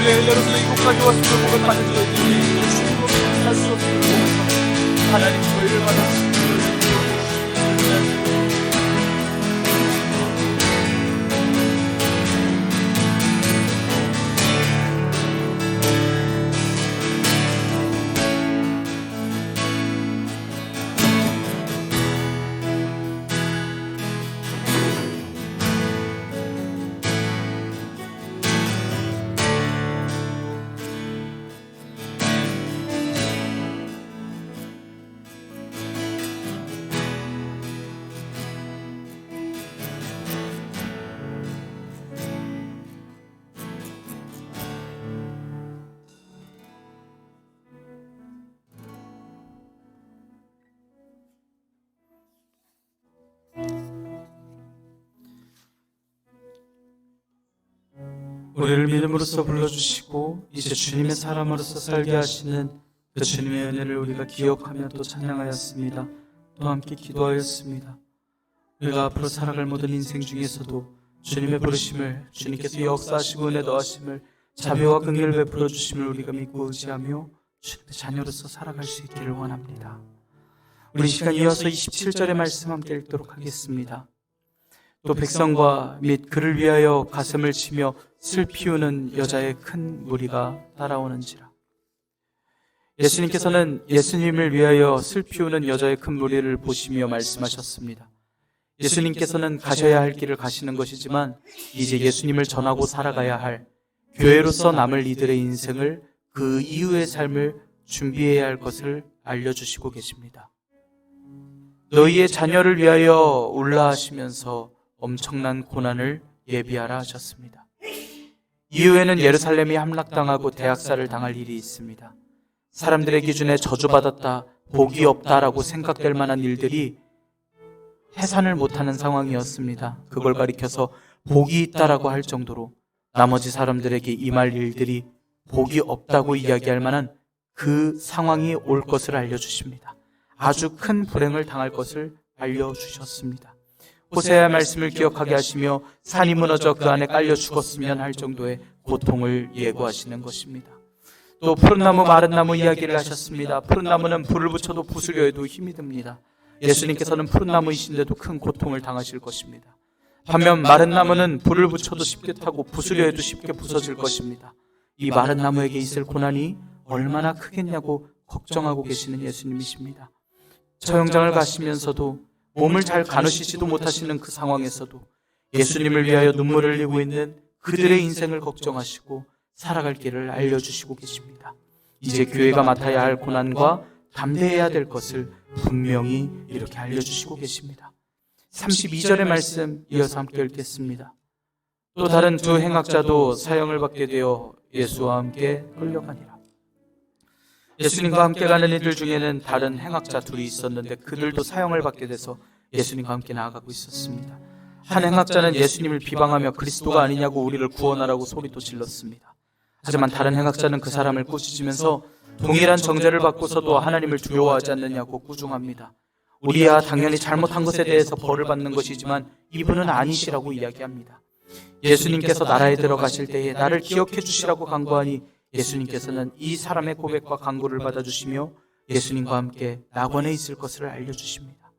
여러분의 이곳까지 왔음을 고백하는 저희들이 주님으로 살수 없음을 고백합니다. 하나님 저희를 받아주시고 우리를 믿음으로써 불러주시고 이제 주님의 사람으로서 살게 하시는 그 주님의 은혜를 우리가 기억하며 또 찬양하였습니다. 또 함께 기도하였습니다. 우리가 앞으로 살아갈 모든 인생 중에서도 주님의 부르심을, 주님께서 역사하시고 은혜 더하심을, 자비와 긍휼을 베풀어 주심을 우리가 믿고 의지하며 주님의 자녀로서 살아갈 수 있기를 원합니다. 우리 시간 이어서 27절의 말씀 함께 읽도록 하겠습니다. 또 백성과 및 그를 위하여 가슴을 치며 슬피우는 여자의 큰 무리가 따라오는지라. 예수님께서는 예수님을 위하여 슬피우는 여자의 큰 무리를 보시며 말씀하셨습니다. 예수님께서는 가셔야 할 길을 가시는 것이지만 이제 예수님을 전하고 살아가야 할 교회로서 남을 이들의 인생을, 그 이후의 삶을 준비해야 할 것을 알려주시고 계십니다. 너희의 자녀를 위하여 울라 하시면서 엄청난 고난을 예비하라 하셨습니다. 이후에는 예루살렘이 함락당하고 대학살을 당할 일이 있습니다. 사람들의 기준에 저주받았다, 복이 없다라고 생각될 만한 일들이 해산을 못하는 상황이었습니다. 그걸 가리켜서 복이 있다라고 할 정도로 나머지 사람들에게 임할 일들이 복이 없다고 이야기할 만한 그 상황이 올 것을 알려주십니다. 아주 큰 불행을 당할 것을 알려주셨습니다. 호세아의 말씀을 기억하게 하시며 산이 무너져 그 안에 깔려 죽었으면 할 정도의 고통을 예고하시는 것입니다. 또 푸른 나무 마른 나무 이야기를 하셨습니다. 푸른 나무는 불을 붙여도 부수려 해도 힘이 듭니다. 예수님께서는 푸른 나무이신데도 큰 고통을 당하실 것입니다. 반면 마른 나무는 불을 붙여도 쉽게 타고 부수려 해도 쉽게 부서질 것입니다. 이 마른 나무에게 있을 고난이 얼마나 크겠냐고 걱정하고 계시는 예수님이십니다. 처형장을 가시면서도 몸을 잘 가누시지도 못하시는 그 상황에서도 예수님을 위하여 눈물을 흘리고 있는 그들의 인생을 걱정하시고 살아갈 길을 알려주시고 계십니다. 이제 교회가 맡아야 할 고난과 담대해야 될 것을 분명히 이렇게 알려주시고 계십니다. 32절의 말씀 이어서 함께 읽겠습니다. 또 다른 두 행악자도 사형을 받게 되어 예수와 함께 끌려가니라. 예수님과 함께 가는 이들 중에는 다른 행악자 둘이 있었는데 그들도 사형을 받게 돼서 예수님과 함께 나아가고 있었습니다. 한 행악자는 예수님을 비방하며 그리스도가 아니냐고 우리를 구원하라고 소리도 질렀습니다. 하지만 다른 행악자는 그 사람을 꾸짖으면서 동일한 정죄를 받고서도 하나님을 두려워하지 않느냐고 꾸중합니다. 우리야 당연히 잘못한 것에 대해서 벌을 받는 것이지만 이분은 아니시라고 이야기합니다. 예수님께서 나라에 들어가실 때에 나를 기억해 주시라고 간구하니 예수님께서는 이 사람의 고백과 간구를 받아주시며 예수님과 함께 낙원에 있을 것을 알려주십니다.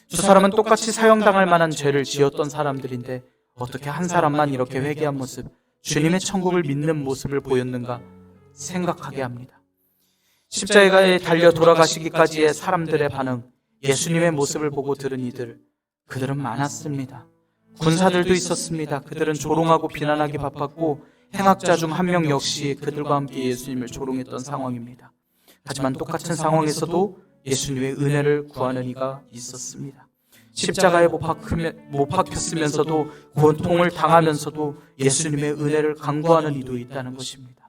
두 사람은 똑같이 사형당할 만한 죄를 지었던 사람들인데 어떻게 한 사람만 이렇게 회개한 모습, 주님의 천국을 믿는 모습을 보였는가 생각하게 합니다. 십자가에 달려 돌아가시기까지의 사람들의 반응, 예수님의 모습을 보고 들은 이들, 그들은 많았습니다. 군사들도 있었습니다. 그들은 조롱하고 비난하기 바빴고 행악자 중 한 명 역시 그들과 함께 예수님을 조롱했던 상황입니다. 하지만 똑같은 상황에서도 예수님의 은혜를 구하는 이가 있었습니다. 십자가에 못 박혔으면서도 고통을 당하면서도 예수님의 은혜를 간구하는 이도 있다는 것입니다.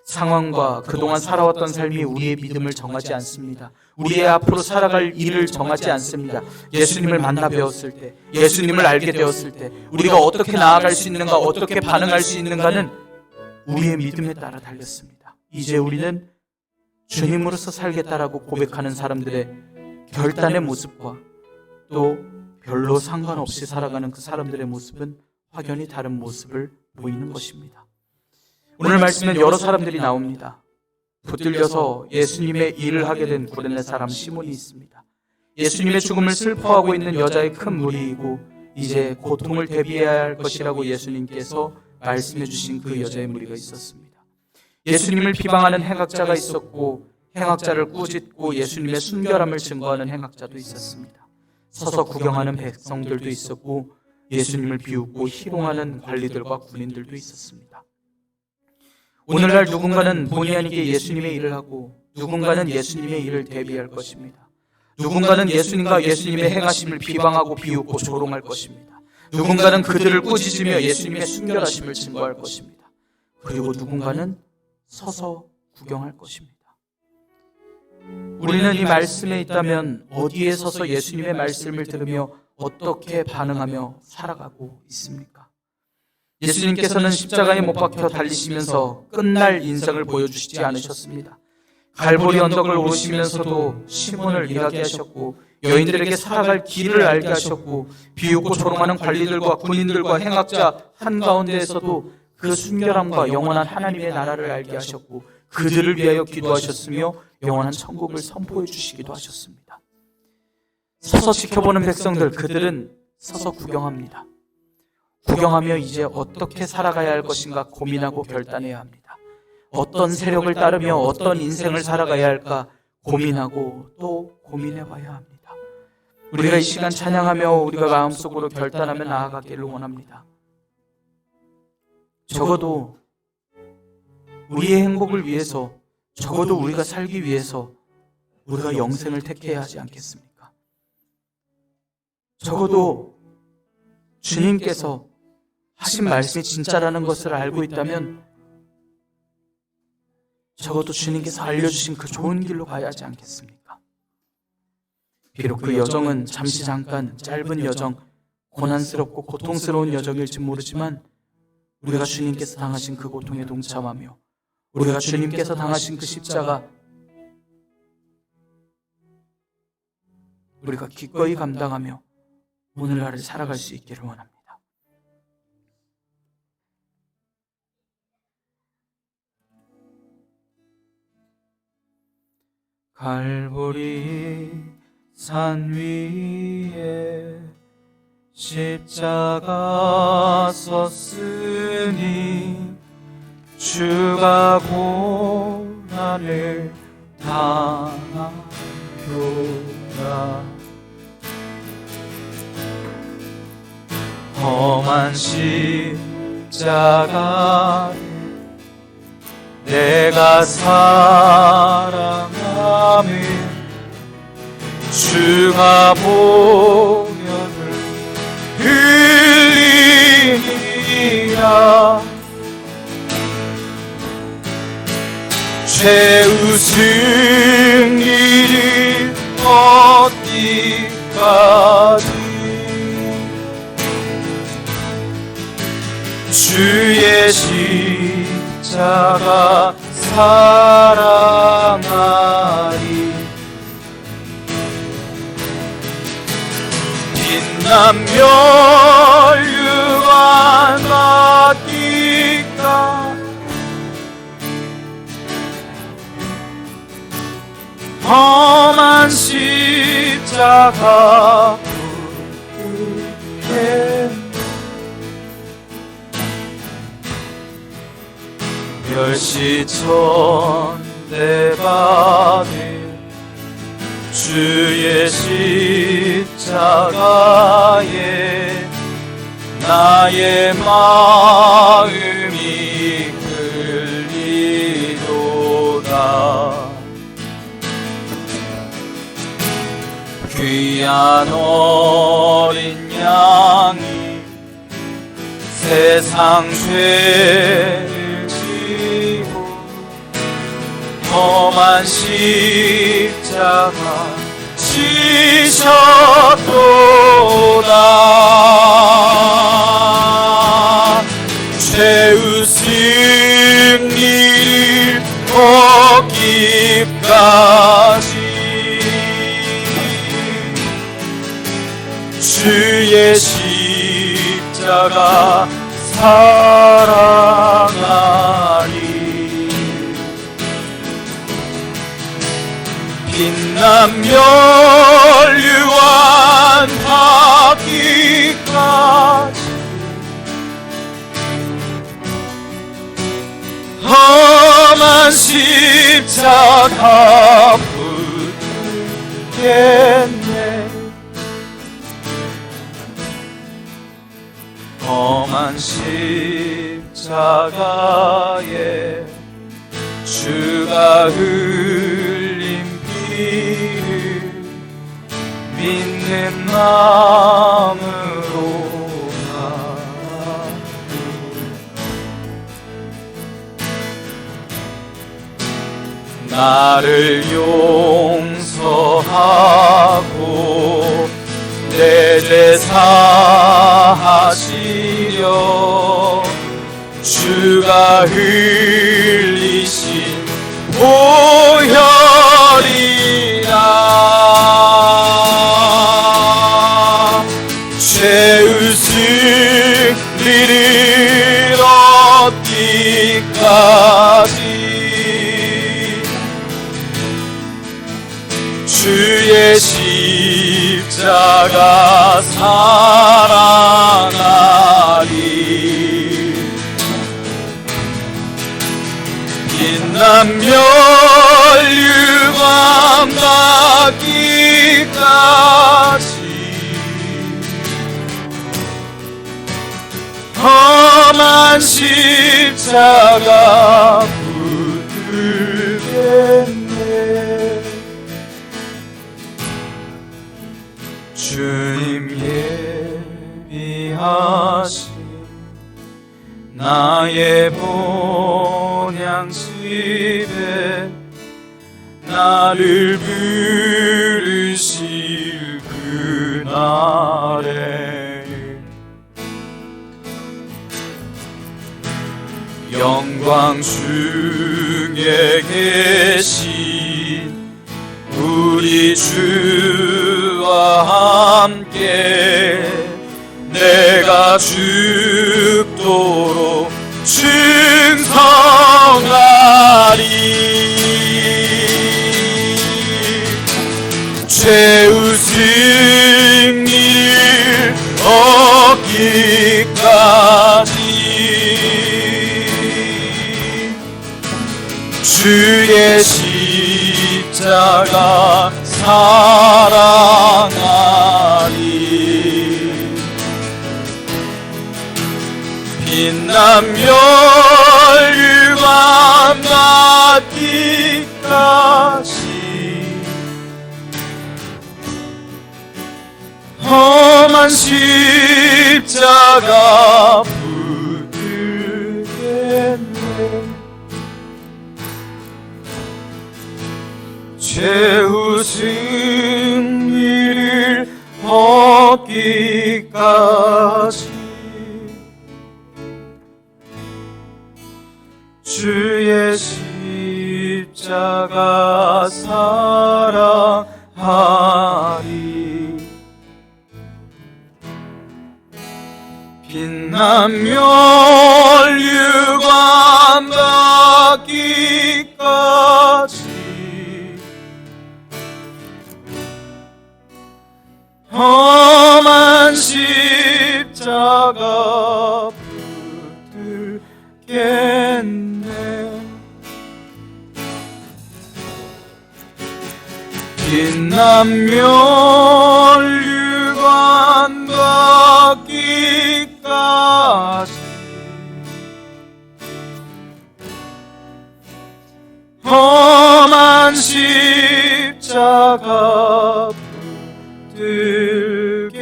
상황과 그동안 살아왔던 삶이 우리의 믿음을 정하지 않습니다. 우리의 앞으로 살아갈 일을 정하지 않습니다. 예수님을 만나 배웠을 때, 예수님을 알게 되었을 때 우리가 어떻게 나아갈 수 있는가, 어떻게 반응할 수 있는가는 우리의 믿음에 따라 달렸습니다. 이제 우리는 주님으로서 살겠다라고 고백하는 사람들의 결단의 모습과 또 별로 상관없이 살아가는 그 사람들의 모습은 확연히 다른 모습을 보이는 것입니다. 오늘 말씀은 여러 사람들이 나옵니다. 붙들려서 예수님의 일을 하게 된 구레네 사람 시몬이 있습니다. 예수님의 죽음을 슬퍼하고 있는 여자의 큰 무리이고 이제 고통을 대비해야 할 것이라고 예수님께서 말씀해 주신 그 여자의 무리가 있었습니다. 예수님을 비방하는 행악자가 있었고 행악자를 꾸짖고 예수님의 순결함을 증거하는 행악자도 있었습니다. 서서 구경하는 백성들도 있었고 예수님을 비웃고 희롱하는 관리들과 군인들도 있었습니다. 오늘날 누군가는 본의 아니게 예수님의 일을 하고 누군가는 예수님의 일을 대비할 것입니다. 누군가는 예수님과 예수님의 행하심을 비방하고 비웃고 조롱할 것입니다. 누군가는 그들을 꾸짖으며 예수님의 순결하심을 증거할 것입니다. 그리고 누군가는 서서 구경할 것입니다. 우리는 이 말씀에 있다면 어디에 서서 예수님의 말씀을 들으며 어떻게 반응하며 살아가고 있습니까? 예수님께서는 십자가에 못 박혀 달리시면서 끝날 인생을 보여주시지 않으셨습니다. 갈보리 언덕을 오르시면서도 시몬을 일하게 하셨고 여인들에게 살아갈 길을 알게 하셨고 비웃고 조롱하는 관리들과 군인들과 행악자 한가운데에서도 그 순결함과 영원한 하나님의 나라를 알게 하셨고 그들을 위하여 기도하셨으며 영원한 천국을 선포해 주시기도 하셨습니다. 서서 지켜보는 백성들, 그들은 서서 구경합니다. 구경하며 이제 어떻게 살아가야 할 것인가 고민하고 결단해야 합니다. 어떤 세력을 따르며 어떤 인생을 살아가야 할까 고민하고 또 고민해봐야 합니다. 우리가 이 시간 찬양하며 우리가 마음속으로 결단하며 나아가기를 원합니다. 적어도 우리의 행복을 위해서, 적어도 우리가 살기 위해서 우리가 영생을 택해야 하지 않겠습니까? 적어도 주님께서 하신 말씀이 진짜라는 것을 알고 있다면 적어도 주님께서 알려주신 그 좋은 길로 가야 하지 않겠습니까? 비록 그 여정은 잠시 잠깐 짧은 여정, 고난스럽고 고통스러운 여정일지 모르지만 우리가 주님께서 당하신 그 고통에 동참하며 우리가 주님께서 당하신 그 십자가 우리가 기꺼이 감당하며 오늘날을 살아갈 수 있기를 원합니다. 갈보리 산 위에 십자가 섰으니 주가 고난을 당하였다. 험한 십자가 내가 사랑하며 주가 보혈을 흘리니라. 죄의 승리를 얻기까지 주의 십자가 사랑하리. 빛난 멸류관 받기까 험한 십자가 붙게 멸시천대 받을 주의 십자가에 나의 마음이 끌리도다. 귀한 어린 양이 세상 죄를 지고 험한 십자가 지셨도다. 죄의 승리를 얻기까지 주의 십자가 사랑하리. 빛난 멸류관 받기까지 험한 십자가 붙겠네. 험한 십자가에 주가 흘린 피를 믿는 마음으로 나를 용서하고 내 죄 사하시려 주가 흘리신 보혈이라. 죄의 승리를 얻기까지 주의 십자가 사랑하리. 빛난 멸류관 받기까지 험한 십자가 붙들겠네. 주님 예비하신 나의 본향집에 나를 부르실 그날에 영광 중에 계신 우리 주와 함께 내가 죽도록 충성하리. 죄의 승리를 얻기까지 주의 십자가 사랑하리. 빛난 멸류관 받기까지 험한 십자가 붙들겠네. 죄의 승리를 얻기까지 주의 십자가 사랑하리. 빛나며 유관 닿기까지 험한 십자가 붙들겠네. 빛나며 유관 닿기까지 험한 십자가 붙들겠네.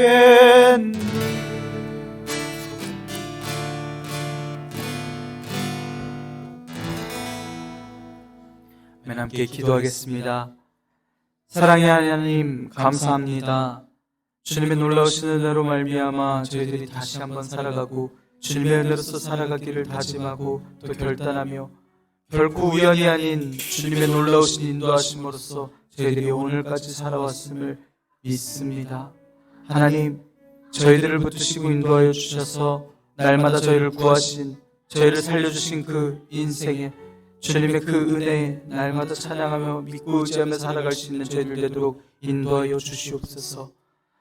함께 기도하겠습니다. 사랑의 하나님, 감사합니다. 주님의 놀라우신 은혜로 말미암아 저희들이 다시 한번 살아가고 주님의 은혜로서 살아가기를 다짐하고 또 결단하며 결코 우연이 아닌 주님의 놀라우신 인도하심으로써 저희들이 오늘까지 살아왔음을 믿습니다. 하나님, 저희들을 붙드시고 인도하여 주셔서 날마다 저희를 구하신, 저희를 살려주신 그 인생에 주님의 그 은혜에 날마다 찬양하며 믿고 의지하며 살아갈 수 있는 저희들 되도록 인도하여 주시옵소서.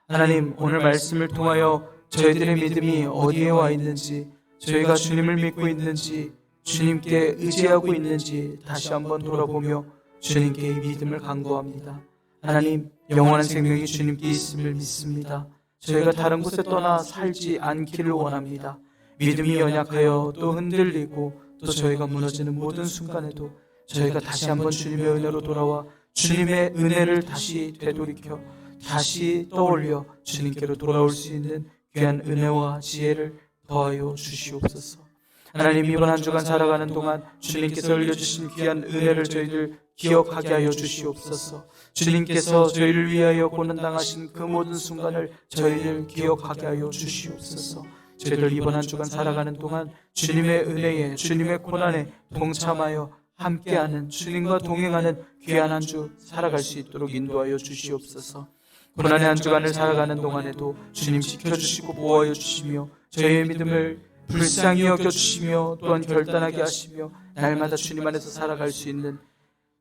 하나님, 오늘 말씀을 통하여 저희들의 믿음이 어디에 와 있는지, 저희가 주님을 믿고 있는지, 주님께 의지하고 있는지 다시 한번 돌아보며 주님께 이 믿음을 간구합니다. 하나님, 영원한 생명이 주님께 있음을 믿습니다. 저희가 다른 곳에 떠나 살지 않기를 원합니다. 믿음이 연약하여 또 흔들리고 또 저희가 무너지는 모든 순간에도 저희가 다시 한번 주님의 은혜로 돌아와 주님의 은혜를 다시 되돌이켜 다시 떠올려 주님께로 돌아올 수 있는 귀한 은혜와 지혜를 더하여 주시옵소서. 하나님, 이번 한 주간 살아가는 동안 주님께서 흘려주신 귀한 은혜를 저희들 기억하게 하여 주시옵소서. 주님께서 저희를 위하여 고난당하신 그 모든 순간을 저희들 기억하게 하여 주시옵소서. 저희들 이번 한 주간 살아가는 동안 주님의 은혜에, 주님의 고난에 동참하여 함께하는, 주님과 동행하는 귀한 한 주 살아갈 수 있도록 인도하여 주시옵소서. 고난의 한 주간을 살아가는 동안에도 주님 지켜주시고 보호하여 주시며 저희의 믿음을 불쌍히 여겨주시며 또한 결단하게 하시며 날마다 주님 안에서 살아갈 수 있는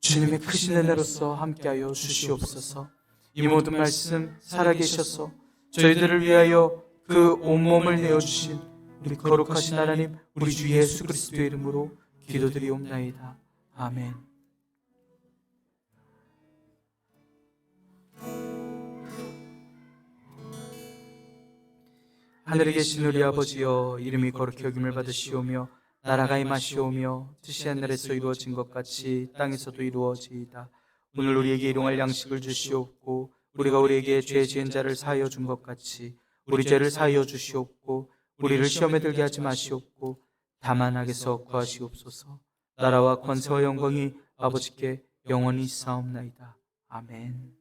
주님의 크신 은혜로서 함께하여 주시옵소서. 이 모든 말씀 살아계셔서 저희들을 위하여 그 온몸을 내어주신 우리 거룩하신 하나님, 우리 주 예수 그리스도의 이름으로 기도드리옵나이다. 아멘. 하늘에 계신 우리 아버지여, 이름이 거룩히 여김을 받으시오며 나라가 임하시오며 뜻이 하늘에서 이루어진 것 같이 땅에서도 이루어지이다. 오늘 우리에게 일용할 양식을 주시옵고 우리가 우리에게 죄 지은 자를 사하여 준 것 같이 우리 죄를 사하여 주시옵고 우리를 시험에 들게 하지 마시옵고 다만 악에서 구하시옵소서. 나라와 권세와 영광이 아버지께 영원히 있사옵나이다. 아멘.